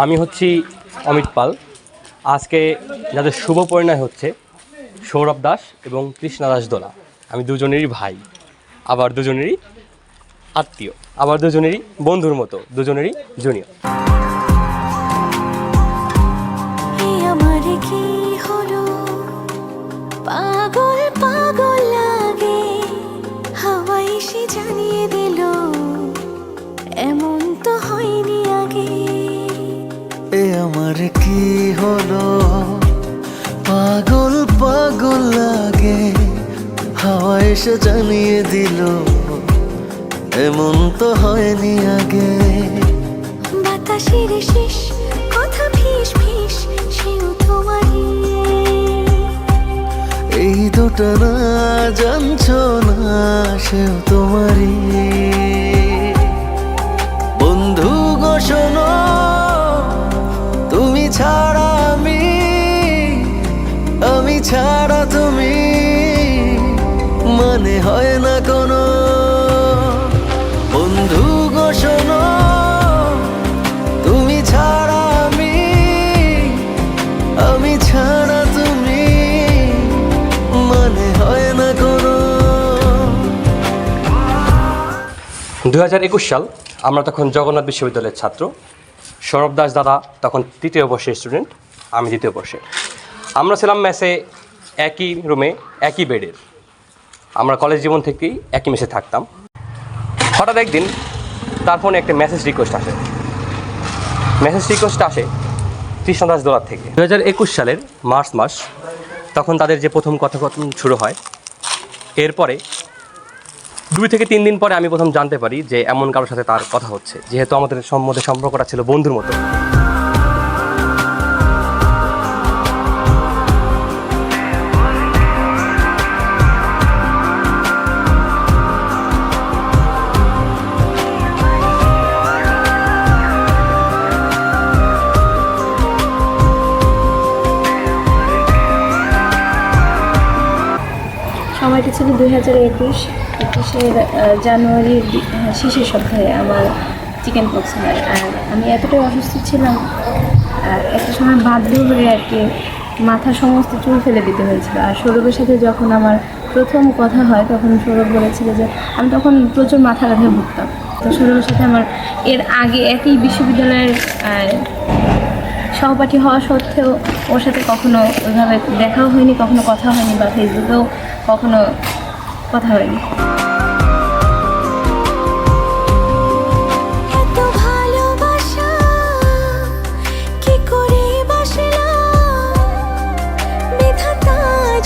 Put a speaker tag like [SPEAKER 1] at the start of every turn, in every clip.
[SPEAKER 1] আমি হচ্ছি অমিত পাল। আজকে যাদের শুভ পরিণয় হচ্ছে সৌরভ দাস এবং কৃষ্ণা দাস দোলা। আমি দুজনেরই ভাই, আবার দুজনেরই আত্মীয়, আবার দুজনেরই বন্ধুর মতো, দুজনেরই জুনিয়র।
[SPEAKER 2] পাগল পাগল লাগে হাওয়াই সে জানিয়ে দিল এমন তো হয়নি আগে।
[SPEAKER 3] এ আমার কি হলো, পাগল পাগল লাগে হাওয়া এসে জানিয়ে দিল এমন তো হয়নি আগে।
[SPEAKER 2] বাতাসের শেষ কথা ফিস ফিস সেও তোমারই।
[SPEAKER 3] এই দুটো না জানছো না সেও তোমারই। বন্ধু গো শোনো, তুমি ছাড়া আমি ছাড়া তুমি মানে হয় না কোনো। বন্ধু গো শোনো, তুমি ছাড়া আমি ছাড়া তুমি মানে হয় না কোনো।
[SPEAKER 1] 2021 সাল, আমরা তখন জগন্নাথ বিশ্ববিদ্যালয়ের ছাত্র। সৌরভ দাস দাদা তখন তৃতীয় বর্ষের স্টুডেন্ট, আমি দ্বিতীয় বর্ষের। আমরা ছিলাম মেসে, একই রুমে, একই বেডের। আমরা কলেজ জীবন থেকেই একই মেসে থাকতাম। হঠাৎ একদিন তার ফোনে একটা মেসেজ রিকোয়েস্ট আসে। কৃষ্ণ দাস দোলার থেকে। 2021 সালের মার্চ মাস, তখন তাদের যে প্রথম কথোপকথন শুরু হয়। এরপরে 2 থেকে 3 দিন পরে আমি প্রথম জানতে পারি যে এমন কারোর সাথে তার কথা হচ্ছে, যেহেতু আমাদের মধ্যে সম্পর্কটা ছিল বন্ধুর মতো।
[SPEAKER 4] সময়টি ছিল 2021-এর জানুয়ারির শেষের সপ্তাহে আমার চিকেন পক্স হয়। আর আমি এতটাই অসুস্থ ছিলাম, আর একটা সময় বাধ্য হয়ে আর কি মাথার সমস্ত চুল ফেলে দিতে হয়েছিল। আর সৌরভের সাথে যখন আমার প্রথম কথা হয়, তখন সৌরভ বলেছিল যে আমি তখন প্রচুর মাথা ব্যথায় ভুগতাম। তো সৌরভের সাথে আমার এর আগে একই বিশ্ববিদ্যালয়ের সহপাঠী হওয়া সত্ত্বেও ওর সাথে কখনো ওইভাবে দেখাও হয়নি, কখনো কথা হয়নি, বা ফেসবুকেও কখনো কথা হয়নি।
[SPEAKER 2] এত ভালোবাসা কি করে বাসলাম, বিধাতা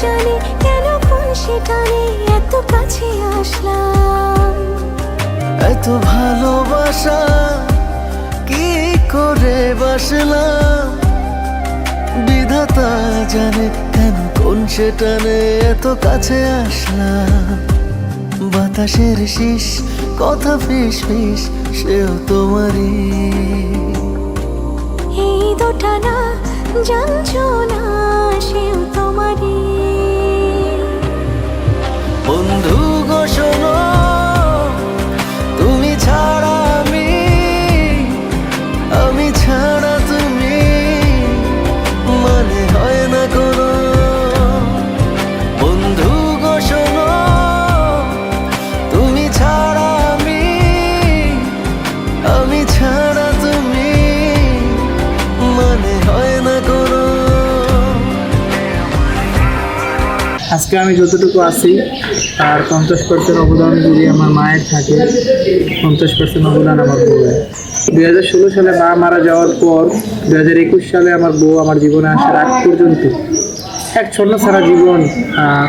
[SPEAKER 2] জানে কেন কোন সেটানে এত কাছে আসলাম।
[SPEAKER 3] এত ভালোবাসা কি করে বাসলাম, বিধাতা জানে কেন কোন সেটানে এত কাছে আসলাম। বাতাসের শীষ কথা ফিস ফিস সেও তোমারই।
[SPEAKER 2] এই দুটা না জানছো না সেও তোমারই।
[SPEAKER 3] বন্ধু গো শোনো, তুমি ছাড়া আমি ছাড়া তুমি মানে হয় না কোনো। বন্ধু গো শোনো, তুমি ছাড়া আমি ছাড়া তুমি মানে হয় না কোনো।
[SPEAKER 5] আজকে আমি যতটুকু আছি তার 50% অবদান যদি আমার মায়ের থাকে, 50% অবদান আমার বউয়ের। 2016 সালে মা মারা যাওয়ার পর 2021 সালে আমার বউ আমার জীবনে আসার আগ পর্যন্ত এক ছন্ন ছাড়া জীবন।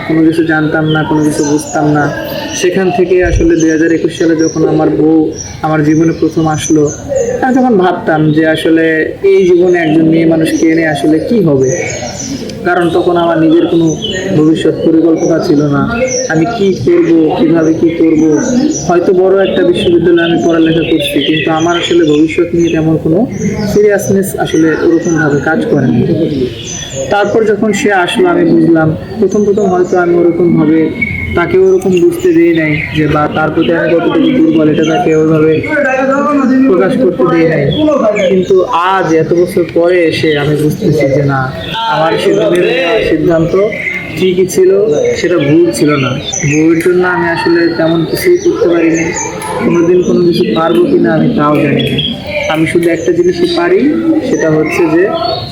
[SPEAKER 5] কোনো কিছু জানতাম না, কোনো কিছু বুঝতাম না। সেখান থেকে আসলে 2021 সালে যখন আমার বউ আমার জীবনে প্রথম আসলো, আমি তখন ভাবতাম যে আসলে এই জীবনে একজন মেয়ে মানুষকে এনে আসলে কি হবে। কারণ তখন আমার নিজের কোনো ভবিষ্যৎ পরিকল্পনা ছিল না। আমি কি করব, কিভাবে কি করব। হয়তো বড় একটা বিশ্ববিদ্যালয়ে আমি পড়ালেখা করছি, কিন্তু আমার আসলে ভবিষ্যৎ নিয়ে তেমন কোনো সিরিয়াসনেস আসলে ওরকমভাবে কাজ করেনি। তারপর যখন সে আসলো, আমি বুঝলাম প্রথম হয়তো আমি ওরকমভাবে তাকে ওরকম বুঝতে দিই নাই যে বা তার প্রতি আমি কতটুকু দুর্বল, এটা তাকে ওইভাবে প্রকাশ করতে দিই নাই। কিন্তু আজ এত বছর পরে এসে আমি বুঝতেছি যে না, আমার সিদ্ধান্ত ঠিকই ছিল, সেটা ভুল ছিল না। বউয়ের জন্য আমি আসলে তেমন কিছুই করতে পারিনি, কোনোদিন কোনো কিছু পারবো কিনা আমি তাও জানি না। আমি শুধু একটা জিনিসই পারি, সেটা হচ্ছে যে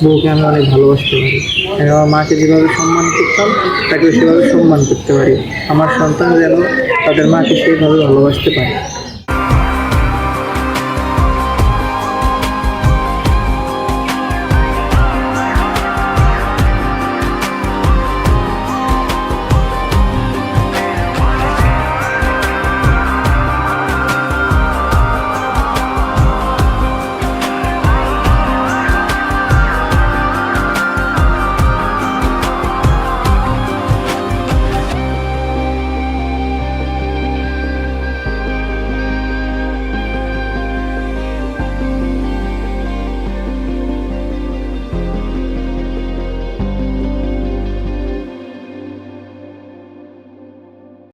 [SPEAKER 5] বউকে আমি অনেক ভালোবাসতে পারি। আমি আমার মাকে যেভাবে সম্মান করতাম তাকে সেভাবে সম্মান করতে পারি। আমার সন্তান যেন তাদের মাকে সেইভাবে ভালোবাসতে পারে।